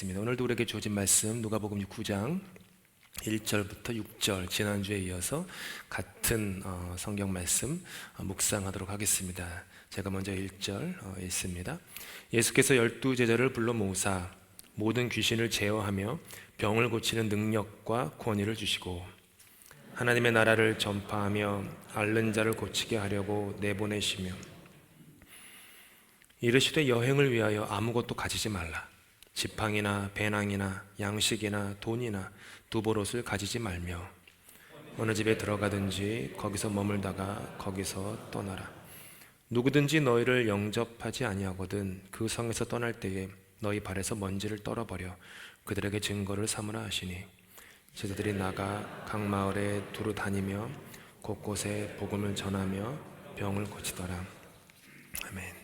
오늘도 우리에게 주어진 말씀 누가복음 9장 1절부터 6절, 지난주에 이어서 같은 성경 말씀 묵상하도록 하겠습니다. 제가 먼저 1절 읽습니다. 예수께서 12제자를 불러 모으사 모든 귀신을 제어하며 병을 고치는 능력과 권위를 주시고 하나님의 나라를 전파하며 앓는 자를 고치게 하려고 내보내시며 이르시되 여행을 위하여 아무것도 가지지 말라. 지팡이나 배낭이나 양식이나 돈이나 두보롯을 가지지 말며 어느 집에 들어가든지 거기서 머물다가 거기서 떠나라. 누구든지 너희를 영접하지 아니하거든 그 성에서 떠날 때에 너희 발에서 먼지를 떨어버려 그들에게 증거를 삼으라 하시니 제자들이 나가 각 마을에 두루 다니며 곳곳에 복음을 전하며 병을 고치더라. 아멘.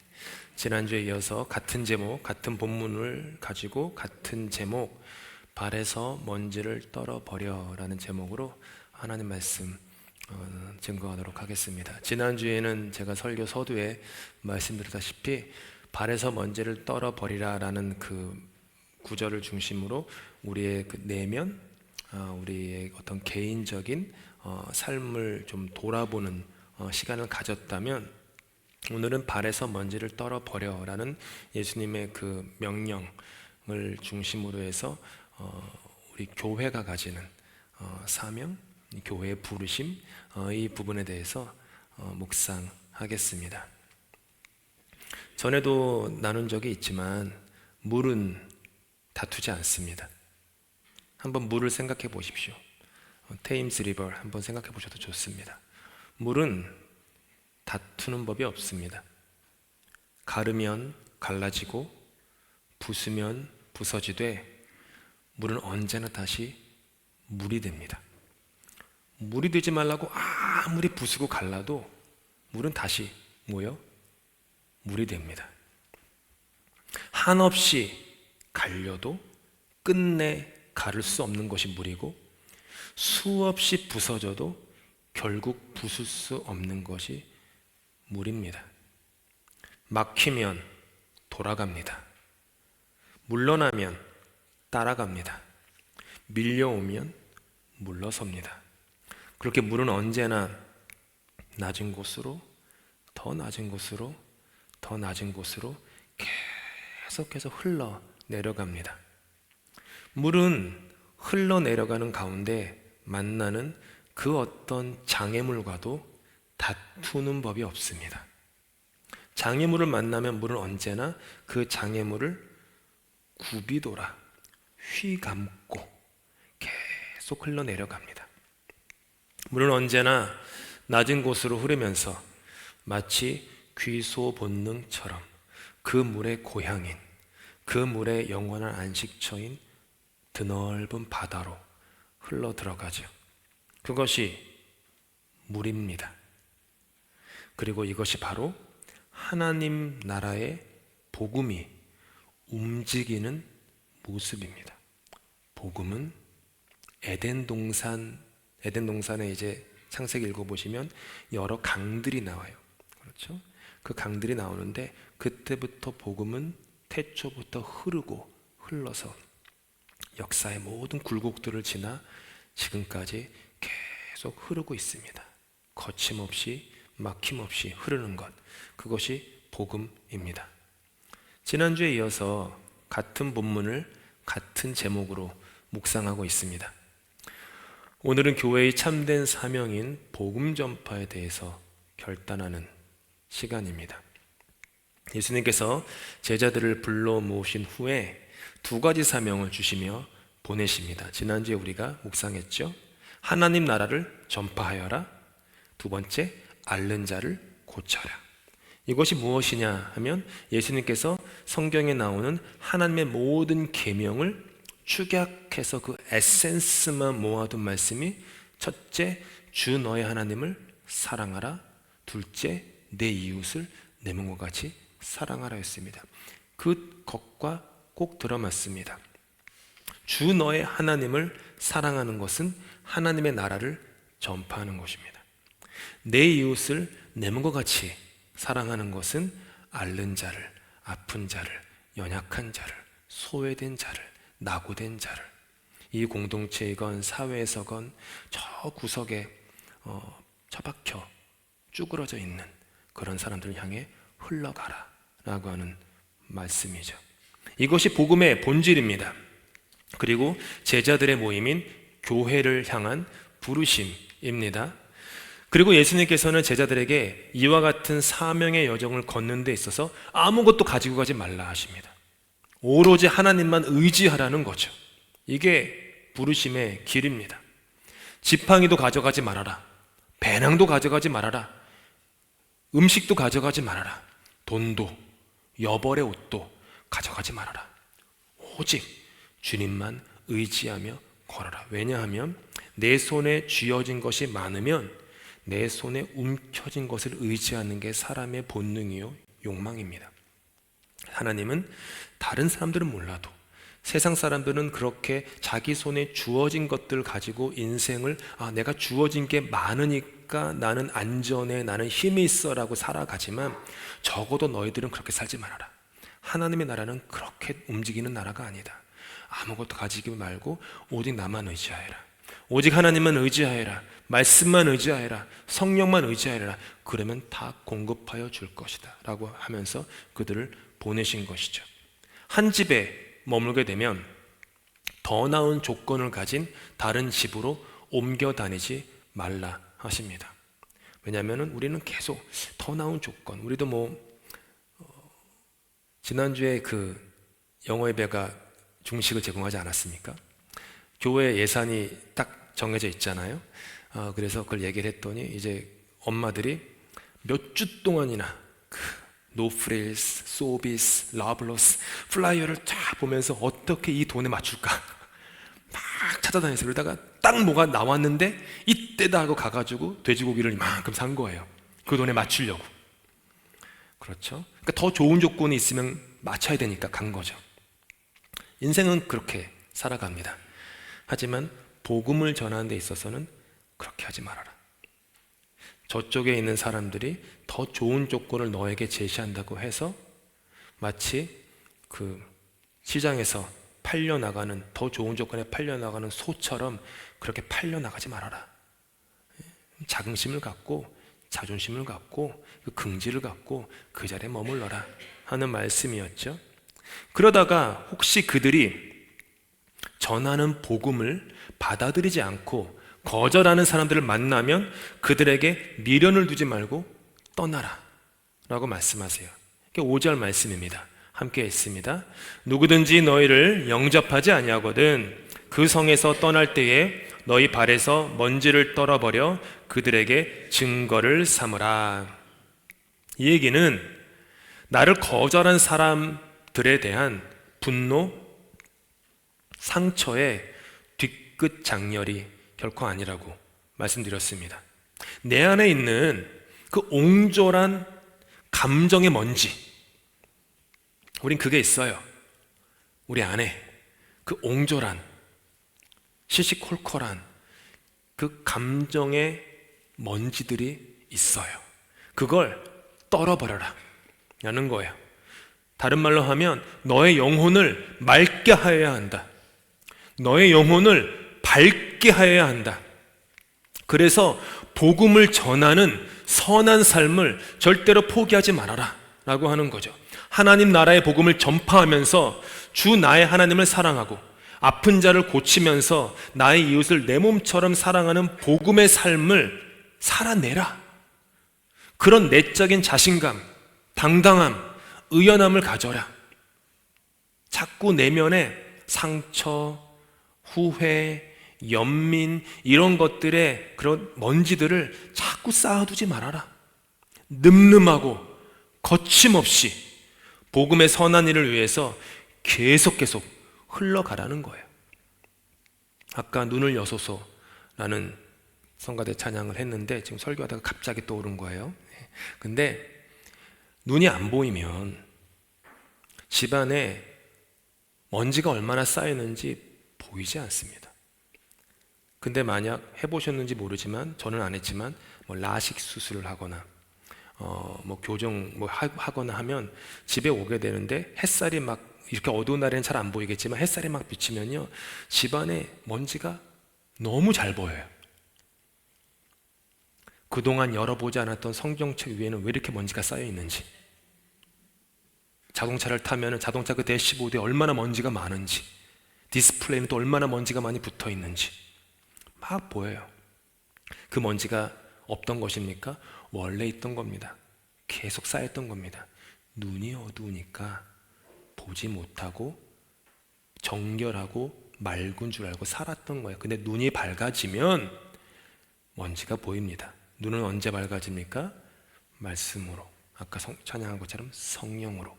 지난주에 이어서 같은 제목, 같은 본문을 가지고 같은 제목, 발에서 먼지를 떨어버려 라는 제목으로 하나님 말씀 증거하도록 하겠습니다. 지난주에는 제가 설교 서두에 말씀드렸다시피 발에서 먼지를 떨어버리라 라는 그 구절을 중심으로 우리의 그 내면, 우리의 어떤 개인적인 삶을 좀 돌아보는 시간을 가졌다면 오늘은 발에서 먼지를 떨어버려 라는 예수님의 그 명령을 중심으로 해서 우리 교회가 가지는 사명, 교회의 부르심, 이 부분에 대해서 묵상하겠습니다. 전에도 나눈 적이 있지만 물은 다투지 않습니다. 한번 물을 생각해 보십시오. 테임스 리버 한번 생각해 보셔도 좋습니다. 물은 다투는 법이 없습니다. 가르면 갈라지고 부수면 부서지되 물은 언제나 다시 물이 됩니다. 물이 되지 말라고 아무리 부수고 갈라도 물은 다시 뭐요? 물이 됩니다. 한없이 갈려도 끝내 가를 수 없는 것이 물이고 수없이 부서져도 결국 부술 수 없는 것이 물입니다. 막히면 돌아갑니다. 물러나면 따라갑니다. 밀려오면 물러섭니다. 그렇게 물은 언제나 낮은 곳으로 더 낮은 곳으로 더 낮은 곳으로 계속해서 흘러내려갑니다. 물은 흘러내려가는 가운데 만나는 그 어떤 장애물과도 다투는 법이 없습니다. 장애물을 만나면 물은 언제나 그 장애물을 굽이돌아 휘감고 계속 흘러내려갑니다. 물은 언제나 낮은 곳으로 흐르면서 마치 귀소 본능처럼 그 물의 고향인, 그 물의 영원한 안식처인 드넓은 바다로 흘러 들어가죠. 그것이 물입니다. 그리고 이것이 바로 하나님 나라의 복음이 움직이는 모습입니다. 복음은 에덴 동산에 이제 창세기 읽어보시면 여러 강들이 나와요. 그렇죠? 그 강들이 나오는데 그때부터 복음은 태초부터 흐르고 흘러서 역사의 모든 굴곡들을 지나 지금까지 계속 흐르고 있습니다. 거침없이 막힘없이 흐르는 것, 그것이 복음입니다. 지난주에 이어서 같은 본문을 같은 제목으로 묵상하고 있습니다. 오늘은 교회의 참된 사명인 복음 전파에 대해서 결단하는 시간입니다. 예수님께서 제자들을 불러 모으신 후에 두 가지 사명을 주시며 보내십니다. 지난주에 우리가 묵상했죠. 하나님 나라를 전파하여라. 두 번째, 앓는 자를 고쳐라. 이것이 무엇이냐 하면 예수님께서 성경에 나오는 하나님의 모든 계명을 축약해서 그 에센스만 모아둔 말씀이 첫째, 주 너의 하나님을 사랑하라. 둘째, 내 이웃을 내 몸과 같이 사랑하라 했습니다. 그 것과 꼭 들어맞습니다. 주 너의 하나님을 사랑하는 것은 하나님의 나라를 전파하는 것입니다. 내 이웃을 내 몸과 같이 사랑하는 것은 앓는 자를, 아픈 자를, 연약한 자를, 소외된 자를, 낙오된 자를, 이 공동체이건 사회에서건 저 구석에 처박혀 쭈그러져 있는 그런 사람들을 향해 흘러가라 라고 하는 말씀이죠. 이것이 복음의 본질입니다. 그리고 제자들의 모임인 교회를 향한 부르심입니다. 그리고 예수님께서는 제자들에게 이와 같은 사명의 여정을 걷는 데 있어서 아무것도 가지고 가지 말라 하십니다. 오로지 하나님만 의지하라는 거죠. 이게 부르심의 길입니다. 지팡이도 가져가지 말아라. 배낭도 가져가지 말아라. 음식도 가져가지 말아라. 돈도, 여벌의 옷도 가져가지 말아라. 오직 주님만 의지하며 걸어라. 왜냐하면 내 손에 쥐어진 것이 많으면 내 손에 움켜진 것을 의지하는 게 사람의 본능이요 욕망입니다. 하나님은 다른 사람들은 몰라도 세상 사람들은 그렇게 자기 손에 주어진 것들 가지고 인생을 내가 주어진 게 많으니까 나는 안전해, 나는 힘이 있어 라고 살아가지만 적어도 너희들은 그렇게 살지 말아라. 하나님의 나라는 그렇게 움직이는 나라가 아니다. 아무것도 가지지 말고 오직 나만 의지하여라. 오직 하나님만 의지하여라. 말씀만 의지하여라. 성령만 의지하여라. 그러면 다 공급하여 줄 것이다 라고 하면서 그들을 보내신 것이죠. 한 집에 머물게 되면 더 나은 조건을 가진 다른 집으로 옮겨 다니지 말라 하십니다. 왜냐하면 우리는 계속 더 나은 조건, 우리도 지난주에 그 영어 예배가 중식을 제공하지 않았습니까? 교회 예산이 딱 정해져 있잖아요. 그래서 그걸 얘기를 했더니 이제 엄마들이 몇 주 동안이나 노프릴스, 소비스, 라블로스 플라이어를 쫙 보면서 어떻게 이 돈에 맞출까 막 찾아다녔어요. 그러다가 딱 뭐가 나왔는데 이때다 하고 가가지고 돼지고기를 이만큼 산 거예요. 그 돈에 맞추려고. 그렇죠? 그러니까 더 좋은 조건이 있으면 맞춰야 되니까 간 거죠. 인생은 그렇게 살아갑니다. 하지만 복음을 전하는 데 있어서는 그렇게 하지 말아라. 저쪽에 있는 사람들이 더 좋은 조건을 너에게 제시한다고 해서 마치 그 시장에서 팔려나가는, 더 좋은 조건에 팔려나가는 소처럼 그렇게 팔려나가지 말아라. 자긍심을 갖고 자존심을 갖고 그 긍지를 갖고 그 자리에 머물러라 하는 말씀이었죠. 그러다가 혹시 그들이 전하는 복음을 받아들이지 않고 거절하는 사람들을 만나면 그들에게 미련을 두지 말고 떠나라 라고 말씀하세요. 이게 5절 말씀입니다. 함께 읽습니다. 누구든지 너희를 영접하지 아니하거든 그 성에서 떠날 때에 너희 발에서 먼지를 떨어버려 그들에게 증거를 삼으라. 이 얘기는 나를 거절한 사람들에 대한 분노, 상처의 뒤끝 장렬이 결코 아니라고 말씀드렸습니다. 내 안에 있는 그 옹졸한 감정의 먼지, 우린 그게 있어요. 우리 안에 그 옹졸한 시시콜콜한 그 감정의 먼지들이 있어요. 그걸 떨어버려라 라는 거예요. 다른 말로 하면 너의 영혼을 맑게 하여야 한다. 너의 영혼을 밝게 하여야 한다. 그래서 복음을 전하는 선한 삶을 절대로 포기하지 말아라 라고 하는 거죠. 하나님 나라의 복음을 전파하면서 주 나의 하나님을 사랑하고 아픈 자를 고치면서 나의 이웃을 내 몸처럼 사랑하는 복음의 삶을 살아내라. 그런 내적인 자신감, 당당함, 의연함을 가져라. 자꾸 내면에 상처, 후회, 연민 이런 것들의 그런 먼지들을 자꾸 쌓아두지 말아라. 늠름하고 거침없이 복음의 선한 일을 위해서 계속 흘러가라는 거예요. 아까 눈을 여소서라는 성가대 찬양을 했는데 지금 설교하다가 갑자기 떠오른 거예요. 근데 눈이 안 보이면 집안에 먼지가 얼마나 쌓이는지 보이지 않습니다. 근데 만약 해보셨는지 모르지만 저는 안 했지만 라식 수술을 하거나 교정 하거나 하면 집에 오게 되는데 햇살이 막 이렇게 어두운 날에는 잘 안 보이겠지만 햇살이 막 비치면요, 집안에 먼지가 너무 잘 보여요. 그동안 열어보지 않았던 성경책 위에는 왜 이렇게 먼지가 쌓여 있는지, 자동차를 타면 자동차 그 대시보드에 얼마나 먼지가 많은지, 디스플레이는 또 얼마나 먼지가 많이 붙어 있는지 막 보여요. 그 먼지가 없던 것입니까? 원래 있던 겁니다. 계속 쌓였던 겁니다. 눈이 어두우니까 보지 못하고 정결하고 맑은 줄 알고 살았던 거예요. 근데 눈이 밝아지면 먼지가 보입니다. 눈은 언제 밝아집니까? 말씀으로, 아까 찬양한 것처럼 성령으로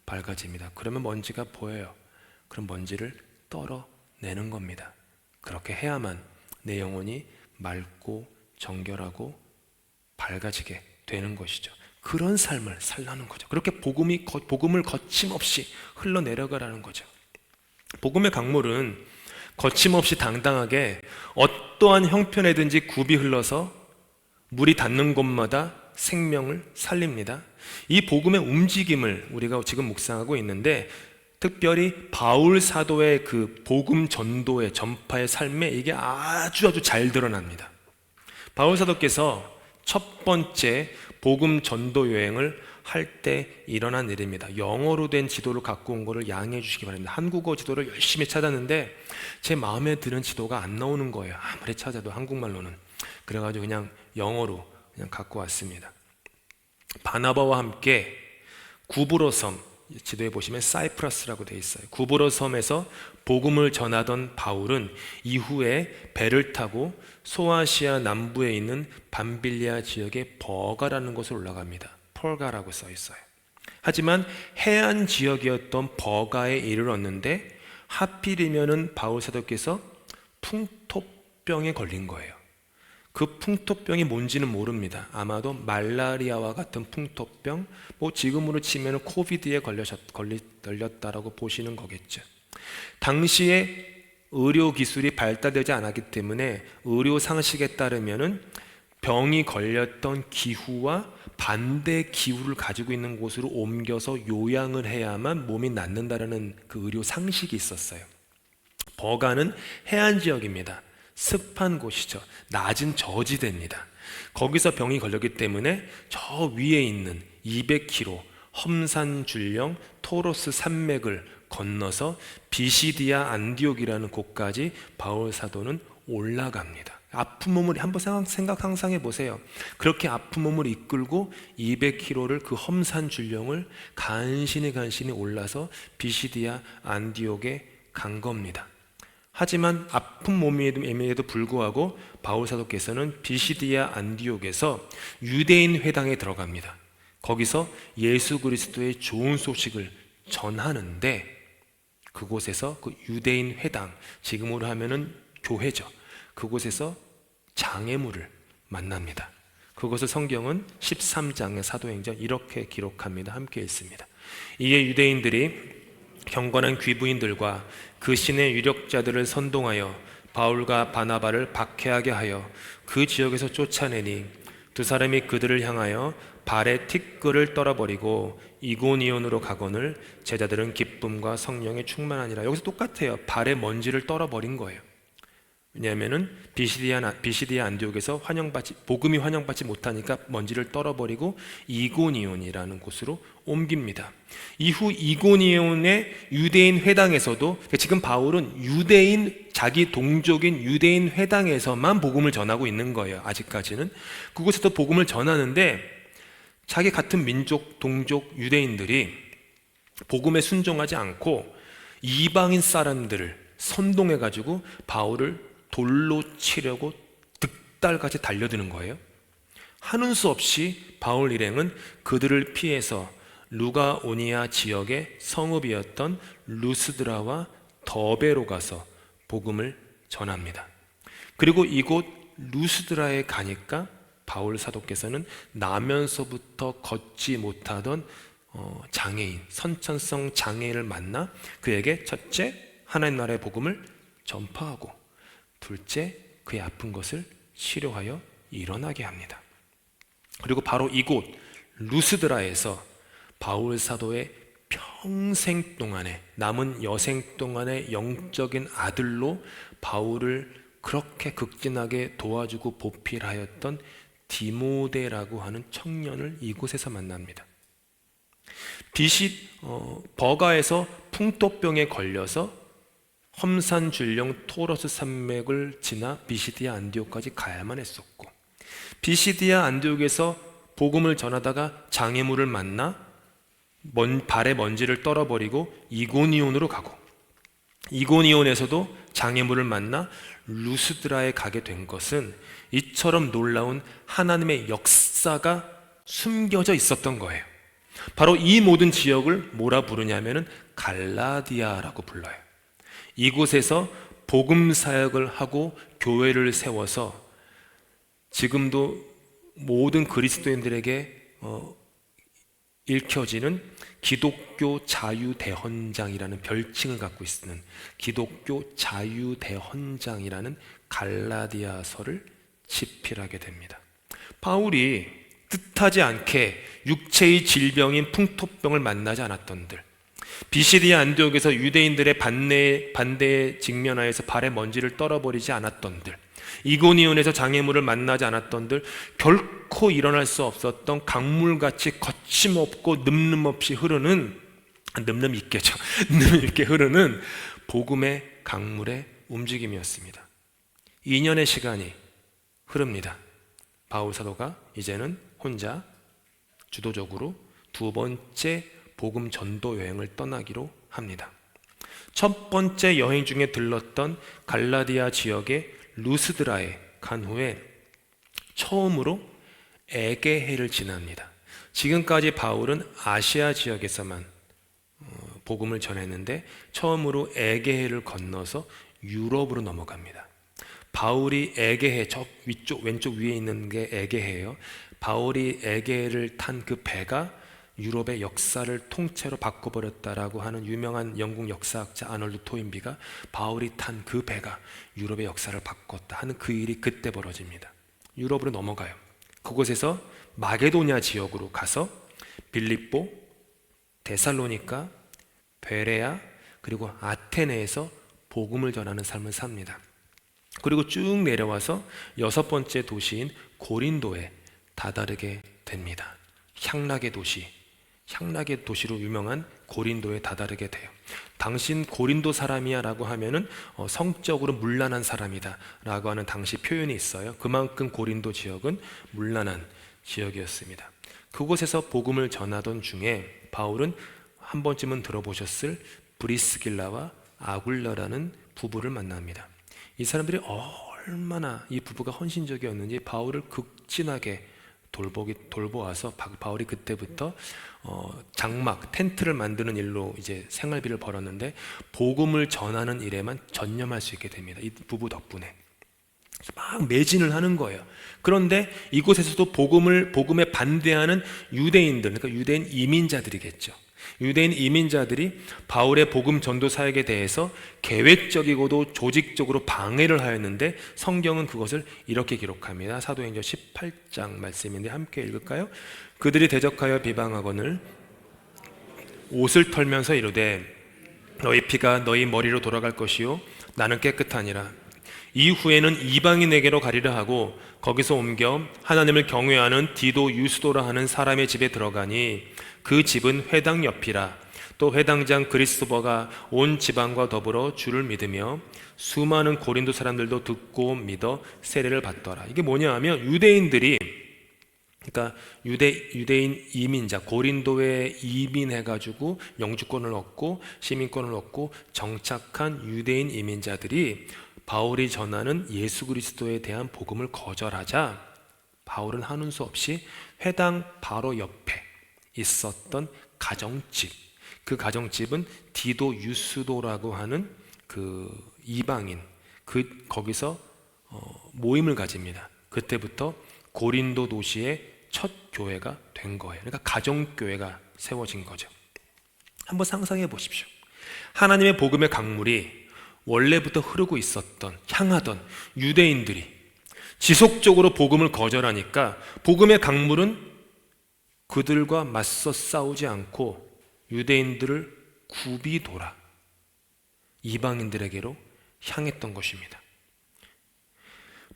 밝아집니다. 그러면 먼지가 보여요. 그럼 먼지를 떨어내는 겁니다. 그렇게 해야만 내 영혼이 맑고 정결하고 밝아지게 되는 것이죠. 그런 삶을 살라는 거죠. 그렇게 복음을 거침없이 흘러내려가라는 거죠. 복음의 강물은 거침없이 당당하게 어떠한 형편에든지 굽이 흘러서 물이 닿는 곳마다 생명을 살립니다. 이 복음의 움직임을 우리가 지금 묵상하고 있는데, 특별히 바울 사도의 그 복음 전도의 전파의 삶에 이게 아주 잘 드러납니다. 바울 사도께서 첫 번째 복음 전도 여행을 할 때 일어난 일입니다. 영어로 된 지도를 갖고 온 거를 양해해 주시기 바랍니다. 한국어 지도를 열심히 찾았는데 제 마음에 드는 지도가 안 나오는 거예요. 아무리 찾아도 한국말로는. 그래가지고 그냥 영어로 그냥 갖고 왔습니다. 바나바와 함께 구브로 섬, 지도에 보시면 사이프러스라고 되어 있어요. 구브로 섬에서 복음을 전하던 바울은 이후에 배를 타고 소아시아 남부에 있는 밤빌리아 지역의 버가라는 곳을 올라갑니다. 폴가라고 써 있어요. 하지만 해안 지역이었던 버가에 이르렀는데 하필이면은 바울 사도께서 풍토병에 걸린 거예요. 그 풍토병이 뭔지는 모릅니다. 아마도 말라리아와 같은 풍토병, 지금으로 치면 코비드에 걸렸다라고 보시는 거겠죠. 당시에 의료 기술이 발달되지 않았기 때문에 의료 상식에 따르면은 병이 걸렸던 기후와 반대 기후를 가지고 있는 곳으로 옮겨서 요양을 해야만 몸이 낫는다라는 그 의료 상식이 있었어요. 버가는 해안 지역입니다. 습한 곳이죠. 낮은 저지대입니다. 거기서 병이 걸렸기 때문에 저 위에 있는 200km 험산 줄령 토로스 산맥을 건너서 비시디아 안디옥이라는 곳까지 바울 사도는 올라갑니다. 아픈 몸을 한번 상상해 보세요. 그렇게 아픈 몸을 이끌고 200km를 그 험산 줄령을 간신히 올라서 비시디아 안디옥에 간 겁니다. 하지만 아픈 몸임에도 불구하고 바울 사도께서는 비시디아 안디옥에서 유대인 회당에 들어갑니다. 거기서 예수 그리스도의 좋은 소식을 전하는데, 그곳에서 그 유대인 회당, 지금으로 하면은 교회죠. 그곳에서 장애물을 만납니다. 그것을 성경은 13장의 사도행전 이렇게 기록합니다. 함께 읽습니다. 이에 유대인들이 경건한 귀부인들과 그 신의 유력자들을 선동하여 바울과 바나바를 박해하게 하여 그 지역에서 쫓아내니 두 사람이 그들을 향하여 발에 티끌을 떨어버리고 이고니온으로 가거늘 제자들은 기쁨과 성령에 충만하니라. 여기서 똑같아요. 발에 먼지를 떨어버린 거예요. 왜냐하면은 비시디아 안디옥에서 복음이 환영받지 못하니까 먼지를 떨어버리고 이고니온이라는 곳으로 옮깁니다. 이후 이고니온의 유대인 회당에서도, 지금 바울은 자기 동족인 유대인 회당에서만 복음을 전하고 있는 거예요. 아직까지는 그곳에서 복음을 전하는데, 자기 같은 민족, 동족 유대인들이 복음에 순종하지 않고 이방인 사람들을 선동해가지고 바울을 돌로 치려고 득달같이 달려드는 거예요. 하는 수 없이 바울 일행은 그들을 피해서 루가오니아 지역의 성읍이었던 루스드라와 더베로 가서 복음을 전합니다. 그리고 이곳 루스드라에 가니까 바울 사도께서는 나면서부터 걷지 못하던 장애인, 선천성 장애인을 만나 그에게 첫째, 하나님 나라의 복음을 전파하고, 둘째, 그의 아픈 것을 치료하여 일어나게 합니다. 그리고 바로 이곳 루스드라에서 바울 사도의 평생 동안에, 남은 여생 동안의 영적인 아들로 바울을 그렇게 극진하게 도와주고 보필하였던 디모데라고 하는 청년을 이곳에서 만납니다. 버가에서 풍토병에 걸려서 험산줄령 토러스 산맥을 지나 비시디아 안디옥까지 가야만 했었고, 비시디아 안디옥에서 복음을 전하다가 장애물을 만나 발에 먼지를 떨어버리고 이고니온으로 가고, 이고니온에서도 장애물을 만나 루스드라에 가게 된 것은 이처럼 놀라운 하나님의 역사가 숨겨져 있었던 거예요. 바로 이 모든 지역을 뭐라 부르냐면은 갈라디아라고 불러요. 이곳에서 복음 사역을 하고 교회를 세워서 지금도 모든 그리스도인들에게 읽혀지는 기독교 자유대헌장이라는 별칭을 갖고 있는 기독교 자유대헌장이라는 갈라디아서를 집필하게 됩니다. 바울이 뜻하지 않게 육체의 질병인 풍토병을 만나지 않았던들, 비시디아 안디옥에서 유대인들의 반대에 직면하여서 발에 먼지를 떨어버리지 않았던들, 이고니온에서 장애물을 만나지 않았던들, 결코 일어날 수 없었던 강물같이 거침없고 늠름없이 흐르는, 늠름 있게 흐르는 복음의 강물의 움직임이었습니다. 2년의 시간이 흐릅니다. 바울 사도가 이제는 혼자 주도적으로 두 번째 복음 전도 여행을 떠나기로 합니다. 첫 번째 여행 중에 들렀던 갈라디아 지역의 루스드라에 간 후에 처음으로 에게해를 지납니다. 지금까지 바울은 아시아 지역에서만 복음을 전했는데 처음으로 에게해를 건너서 유럽으로 넘어갑니다. 바울이 에게해, 저 왼쪽 위에 있는 게 에게해예요. 바울이 에게해를 탄 그 배가 유럽의 역사를 통째로 바꿔버렸다라고 하는 유명한 영국 역사학자 아놀드 토인비가 바울이 탄 그 배가 유럽의 역사를 바꿨다 하는 그 일이 그때 벌어집니다. 유럽으로 넘어가요. 그곳에서 마게도냐 지역으로 가서 빌립보, 데살로니가, 베레아, 그리고 아테네에서 복음을 전하는 삶을 삽니다. 그리고 쭉 내려와서 여섯 번째 도시인 고린도에 다다르게 됩니다. 향락의 도시로 유명한 고린도에 다다르게 돼요. 당신 고린도 사람이야 라고 하면은 성적으로 문란한 사람이다 라고 하는 당시 표현이 있어요. 그만큼 고린도 지역은 문란한 지역이었습니다. 그곳에서 복음을 전하던 중에 바울은 한 번쯤은 들어보셨을 브리스길라와 아굴라라는 부부를 만납니다. 이 사람들이 얼마나 이 부부가 헌신적이었는지 바울을 극진하게 돌보아서 바울이 그때부터 장막, 텐트를 만드는 일로 이제 생활비를 벌었는데 복음을 전하는 일에만 전념할 수 있게 됩니다. 이 부부 덕분에 막 매진을 하는 거예요. 그런데 이곳에서도 복음에 반대하는 유대인들, 그러니까 유대인 이민자들이겠죠. 유대인 이민자들이 바울의 복음 전도 사역에 대해서 계획적이고도 조직적으로 방해를 하였는데 성경은 그것을 이렇게 기록합니다. 사도행전 18장 말씀인데 함께 읽을까요? 그들이 대적하여 비방하거늘 옷을 털면서 이르되 너희 피가 너희 머리로 돌아갈 것이요 나는 깨끗하니라. 이후에는 이방인에게로 가리라 하고 거기서 옮겨 하나님을 경외하는 디도 유스도라 하는 사람의 집에 들어가니 그 집은 회당 옆이라. 또 회당장 그리스도버가 온 지방과 더불어 주를 믿으며 수많은 고린도 사람들도 듣고 믿어 세례를 받더라. 이게 뭐냐 하면 유대인들이, 그러니까 유대인 이민자, 고린도에 이민해가지고 영주권을 얻고 시민권을 얻고 정착한 유대인 이민자들이 바울이 전하는 예수 그리스도에 대한 복음을 거절하자 바울은 하는 수 없이 회당 바로 옆에 있었던 가정집, 그 가정집은 디도 유스도라고 하는 그 이방인, 거기서 모임을 가집니다. 그때부터 고린도 도시의 첫 교회가 된 거예요. 그러니까 가정교회가 세워진 거죠. 한번 상상해 보십시오. 하나님의 복음의 강물이 원래부터 흐르고 있었던, 향하던 유대인들이 지속적으로 복음을 거절하니까 복음의 강물은 그들과 맞서 싸우지 않고 유대인들을 굽이 돌아 이방인들에게로 향했던 것입니다.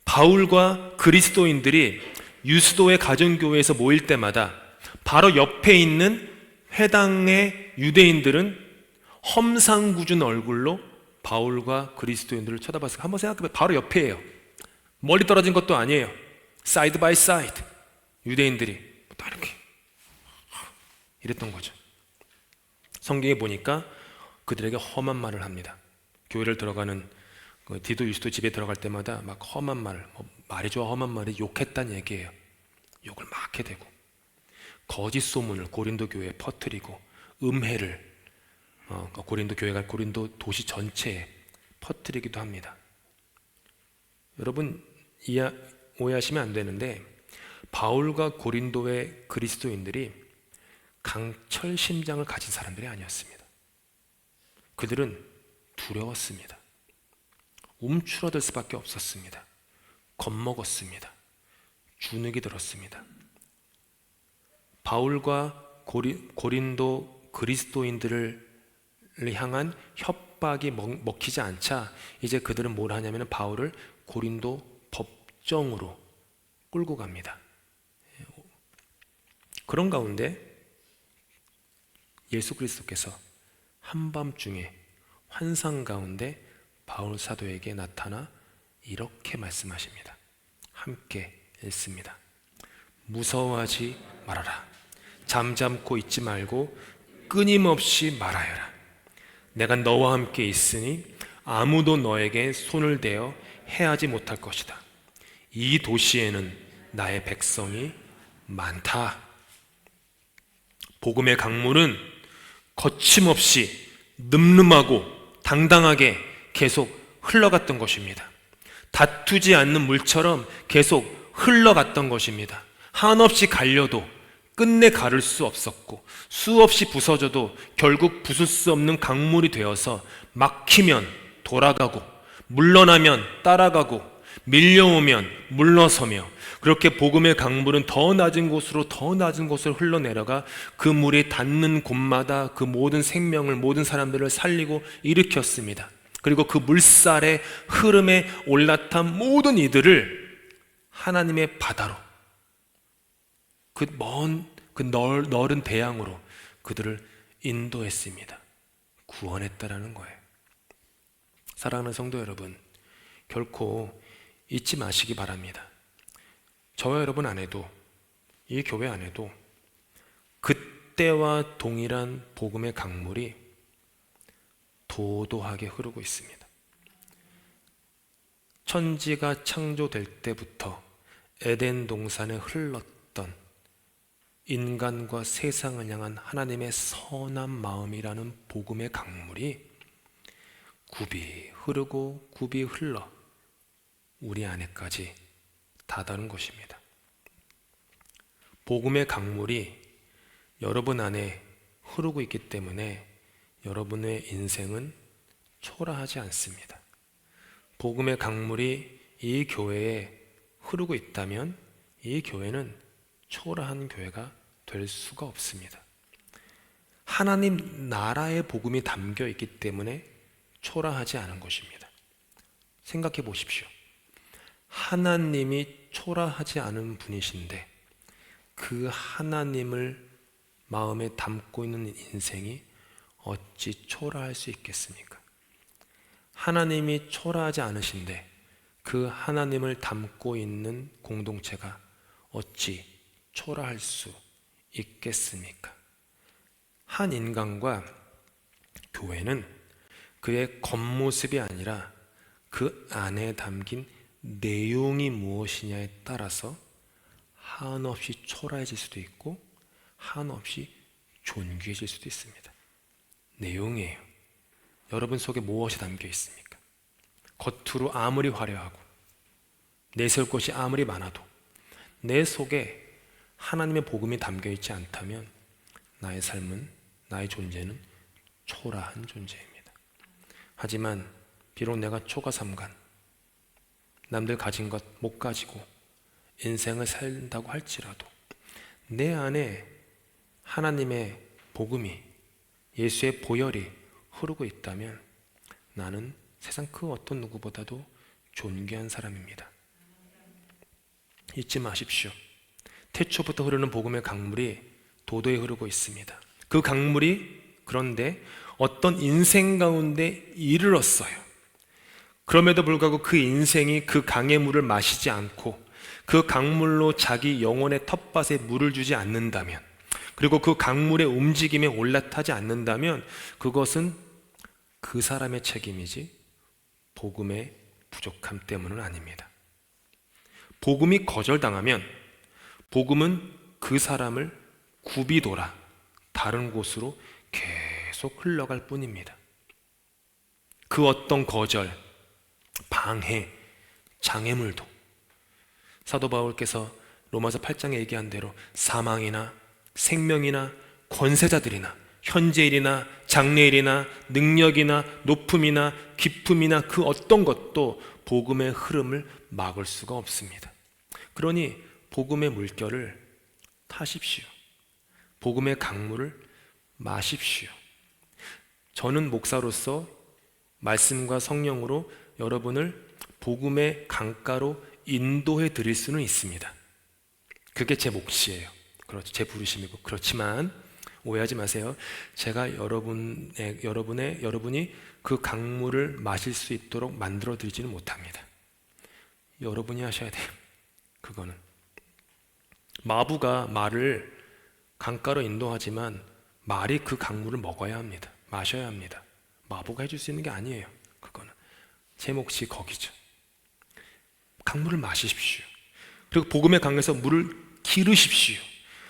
바울과 그리스도인들이 유스도의 가정교회에서 모일 때마다 바로 옆에 있는 회당의 유대인들은 험상궂은 얼굴로 바울과 그리스도인들을 쳐다봤어요. 한번 생각해보면 바로 옆에예요. 멀리 떨어진 것도 아니에요. 사이드 바이 사이드. 유대인들이 딱 이렇게 이랬던 거죠. 성경에 보니까 그들에게 험한 말을 합니다. 교회를 들어가는 디도 유스도 집에 들어갈 때마다 막 험한 말을, 말이죠. 험한 말이 욕했다는 얘기예요. 욕을 막 해대고 거짓 소문을 고린도 교회에 퍼뜨리고 음해를 고린도 교회가 고린도 도시 전체에 퍼뜨리기도 합니다. 여러분 오해하시면 안 되는데 바울과 고린도의 그리스도인들이 강철 심장을 가진 사람들이 아니었습니다. 그들은 두려웠습니다. 움츠러들 수밖에 없었습니다. 겁먹었습니다. 주눅이 들었습니다. 바울과 고린도 그리스도인들을 향한 협박이 먹히지 않자 이제 그들은 뭘 하냐면 바울을 고린도 법정으로 끌고 갑니다. 그런 가운데 예수 그리스도께서 한밤중에 환상 가운데 바울 사도에게 나타나 이렇게 말씀하십니다. 함께 읽습니다. 무서워하지 말아라. 잠잠코 있지 말고 끊임없이 말하여라. 내가 너와 함께 있으니 아무도 너에게 손을 대어 해하지 못할 것이다. 이 도시에는 나의 백성이 많다. 복음의 강물은 거침없이 늠름하고 당당하게 계속 흘러갔던 것입니다. 다투지 않는 물처럼 계속 흘러갔던 것입니다. 한없이 갈려도 끝내 가를 수 없었고 수없이 부서져도 결국 부술 수 없는 강물이 되어서 막히면 돌아가고 물러나면 따라가고 밀려오면 물러서며 그렇게 복음의 강물은 더 낮은 곳으로 더 낮은 곳으로 흘러내려가 그 물이 닿는 곳마다 그 모든 생명을 모든 사람들을 살리고 일으켰습니다. 그리고 그 물살의 흐름에 올라탄 모든 이들을 하나님의 바다로 그 넓은 대양으로 그들을 인도했습니다. 구원했다라는 거예요. 사랑하는 성도 여러분, 결코 잊지 마시기 바랍니다. 저와 여러분 안에도 이 교회 안에도 그때와 동일한 복음의 강물이 도도하게 흐르고 있습니다. 천지가 창조될 때부터 에덴 동산에 흘렀던 인간과 세상을 향한 하나님의 선한 마음이라는 복음의 강물이 굽이 흐르고 굽이 흘러 우리 안에까지 다다른 것입니다. 복음의 강물이 여러분 안에 흐르고 있기 때문에 여러분의 인생은 초라하지 않습니다. 복음의 강물이 이 교회에 흐르고 있다면 이 교회는 초라한 교회가 될 수가 없습니다. 하나님 나라의 복음이 담겨 있기 때문에 초라하지 않은 것입니다. 생각해 보십시오. 하나님이 초라하지 않은 분이신데 그 하나님을 마음에 담고 있는 인생이 어찌 초라할 수 있겠습니까? 하나님이 초라하지 않으신데 그 하나님을 담고 있는 공동체가 어찌 초라할 수 있겠습니까? 한 인간과 교회는 그의 겉모습이 아니라 그 안에 담긴 내용이 무엇이냐에 따라서 한없이 초라해질 수도 있고 한없이 존귀해질 수도 있습니다. 내용이에요. 여러분 속에 무엇이 담겨 있습니까? 겉으로 아무리 화려하고 내세울 것이 아무리 많아도 내 속에 하나님의 복음이 담겨 있지 않다면 나의 삶은, 나의 존재는 초라한 존재입니다. 하지만 비록 내가 초가삼간 남들 가진 것 못 가지고 인생을 살다고 할지라도 내 안에 하나님의 복음이 예수의 보혈이 흐르고 있다면 나는 세상 그 어떤 누구보다도 존귀한 사람입니다. 잊지 마십시오. 태초부터 흐르는 복음의 강물이 도도히 흐르고 있습니다. 그 강물이 그런데 어떤 인생 가운데 이르렀어요. 그럼에도 불구하고 그 인생이 그 강의 물을 마시지 않고 그 강물로 자기 영혼의 텃밭에 물을 주지 않는다면, 그리고 그 강물의 움직임에 올라타지 않는다면 그것은 그 사람의 책임이지 복음의 부족함 때문은 아닙니다. 복음이 거절당하면 복음은 그 사람을 굽이돌아 다른 곳으로 계속 흘러갈 뿐입니다. 그 어떤 거절, 방해, 장애물도 사도 바울께서 로마서 8장에 얘기한 대로 사망이나 생명이나 권세자들이나 현재일이나 장래일이나 능력이나 높음이나 깊음이나 그 어떤 것도 복음의 흐름을 막을 수가 없습니다. 그러니 복음의 물결을 타십시오. 복음의 강물을 마십시오. 저는 목사로서 말씀과 성령으로 여러분을 복음의 강가로 인도해 드릴 수는 있습니다. 그게 제 몫이에요. 그렇죠. 제 부르심이고. 그렇지만 오해하지 마세요. 제가 여러분이 그 강물을 마실 수 있도록 만들어 드리지는 못합니다. 여러분이 하셔야 돼요. 그거는 마부가 말을 강가로 인도하지만 말이 그 강물을 먹어야 합니다. 마셔야 합니다. 마부가 해줄 수 있는 게 아니에요. 그거는 제 몫이 거기죠. 강물을 마시십시오. 그리고 복음의 강에서 물을 기르십시오.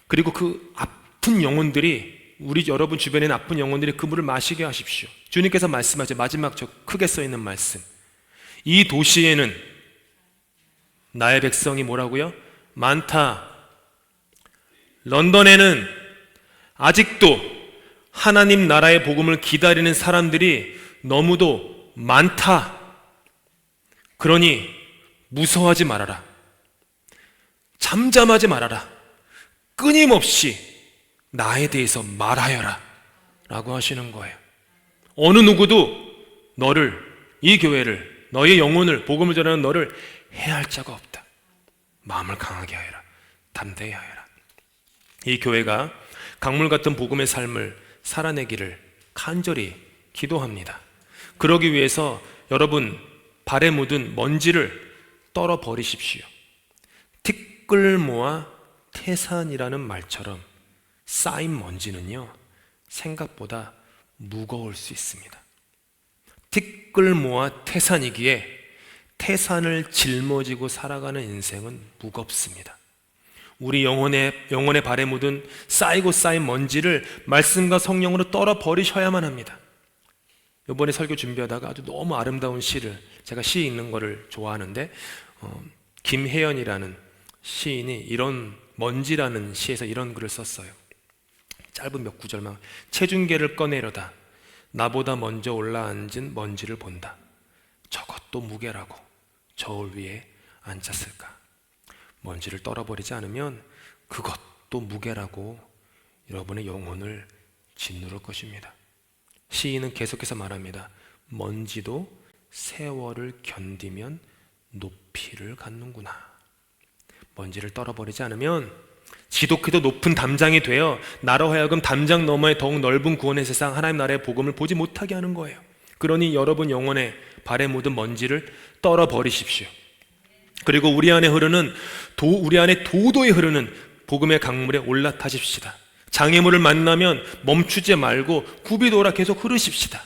그리고 그 아픈 영혼들이, 여러분 주변에 있는 아픈 영혼들이 그 물을 마시게 하십시오. 주님께서 말씀하죠. 마지막 저 크게 써 있는 말씀. 이 도시에는 나의 백성이 뭐라고요? 많다. 런던에는 아직도 하나님 나라의 복음을 기다리는 사람들이 너무도 많다. 그러니 무서워하지 말아라. 잠잠하지 말아라. 끊임없이 나에 대해서 말하여라 라고 하시는 거예요. 어느 누구도 너를, 이 교회를, 너의 영혼을, 복음을 전하는 너를 해할 자가 없다. 마음을 강하게 하여라. 담대히 하여라. 이 교회가 강물 같은 복음의 삶을 살아내기를 간절히 기도합니다. 그러기 위해서 여러분 발에 묻은 먼지를 떨어버리십시오. 티끌 모아 태산이라는 말처럼 쌓인 먼지는요, 생각보다 무거울 수 있습니다. 티끌 모아 태산이기에 태산을 짊어지고 살아가는 인생은 무겁습니다. 우리 영혼의 발에 묻은 쌓이고 쌓인 먼지를 말씀과 성령으로 떨어버리셔야만 합니다. 이번에 설교 준비하다가 아주 너무 아름다운 시를, 제가 시 읽는 거를 좋아하는데 김혜연이라는 시인이 이런 먼지라는 시에서 이런 글을 썼어요. 짧은 몇 구절만. 체중계를 꺼내려다 나보다 먼저 올라앉은 먼지를 본다. 저것도 무게라고 저울 위에 앉았을까. 먼지를 떨어버리지 않으면 그것도 무게라고 여러분의 영혼을 짓누를 것입니다. 시인은 계속해서 말합니다. 먼지도 세월을 견디면 높이를 갖는구나. 먼지를 떨어버리지 않으면 지독해도 높은 담장이 되어 나로 하여금 담장 너머의 더욱 넓은 구원의 세상, 하나님 나라의 복음을 보지 못하게 하는 거예요. 그러니 여러분 영혼의 발에 묻은 먼지를 떨어버리십시오. 그리고 우리 안에 도도히 흐르는 복음의 강물에 올라타십시다. 장애물을 만나면 멈추지 말고 굽이 돌아 계속 흐르십시다.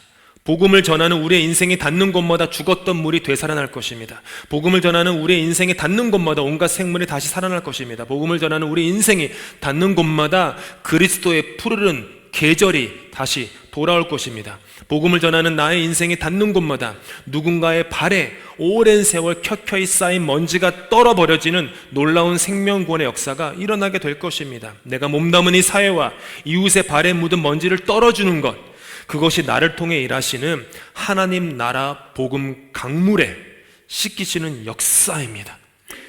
복음을 전하는 우리의 인생이 닿는 곳마다 죽었던 물이 되살아날 것입니다. 복음을 전하는 우리의 인생이 닿는 곳마다 온갖 생물이 다시 살아날 것입니다. 복음을 전하는 우리 인생이 닿는 곳마다 그리스도의 푸르른 계절이 다시 돌아올 것입니다. 복음을 전하는 나의 인생이 닿는 곳마다 누군가의 발에 오랜 세월 켜켜이 쌓인 먼지가 떨어버려지는 놀라운 생명구원의 역사가 일어나게 될 것입니다. 내가 몸담은 이 사회와 이웃의 발에 묻은 먼지를 떨어주는 것, 그것이 나를 통해 일하시는 하나님 나라 복음 강물에 씻기시는 역사입니다.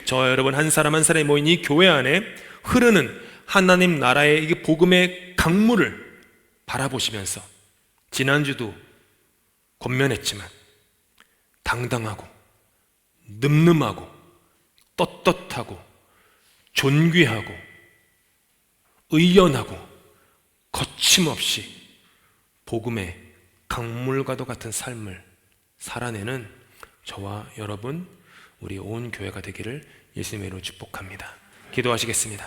저와 여러분 한 사람 한 사람이 모인 이 교회 안에 흐르는 하나님 나라의 이 복음의 강물을 바라보시면서 지난주도 권면했지만 당당하고 늠름하고 떳떳하고 존귀하고 의연하고 거침없이 복음의 강물과도 같은 삶을 살아내는 저와 여러분, 우리 온 교회가 되기를 예수님의 이름으로 축복합니다. 기도하시겠습니다.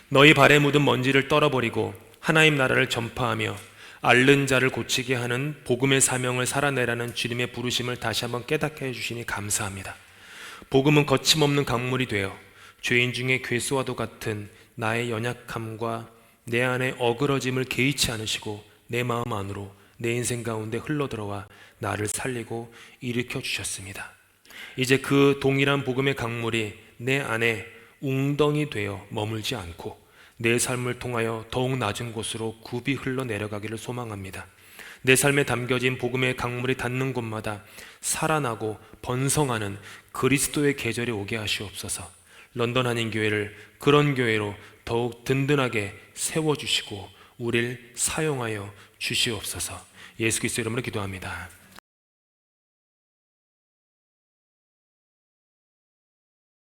너희 발에 묻은 먼지를 떨어버리고 하나님 나라를 전파하며 앓는 자를 고치게 하는 복음의 사명을 살아내라는 주님의 부르심을 다시 한번 깨닫게 해주시니 감사합니다. 복음은 거침없는 강물이 되어 죄인 중에 괴수와도 같은 나의 연약함과 내 안의 어그러짐을 개의치 않으시고 내 마음 안으로 내 인생 가운데 흘러들어와 나를 살리고 일으켜 주셨습니다. 이제 그 동일한 복음의 강물이 내 안에 웅덩이 되어 머물지 않고 내 삶을 통하여 더욱 낮은 곳으로 굽이 흘러내려가기를 소망합니다. 내 삶에 담겨진 복음의 강물이 닿는 곳마다 살아나고 번성하는 그리스도의 계절이 오게 하시옵소서. 런던 한인교회를 그런 교회로 더욱 든든하게 세워주시고 우리를 사용하여 주시옵소서. 예수 그리스도 이름으로 기도합니다.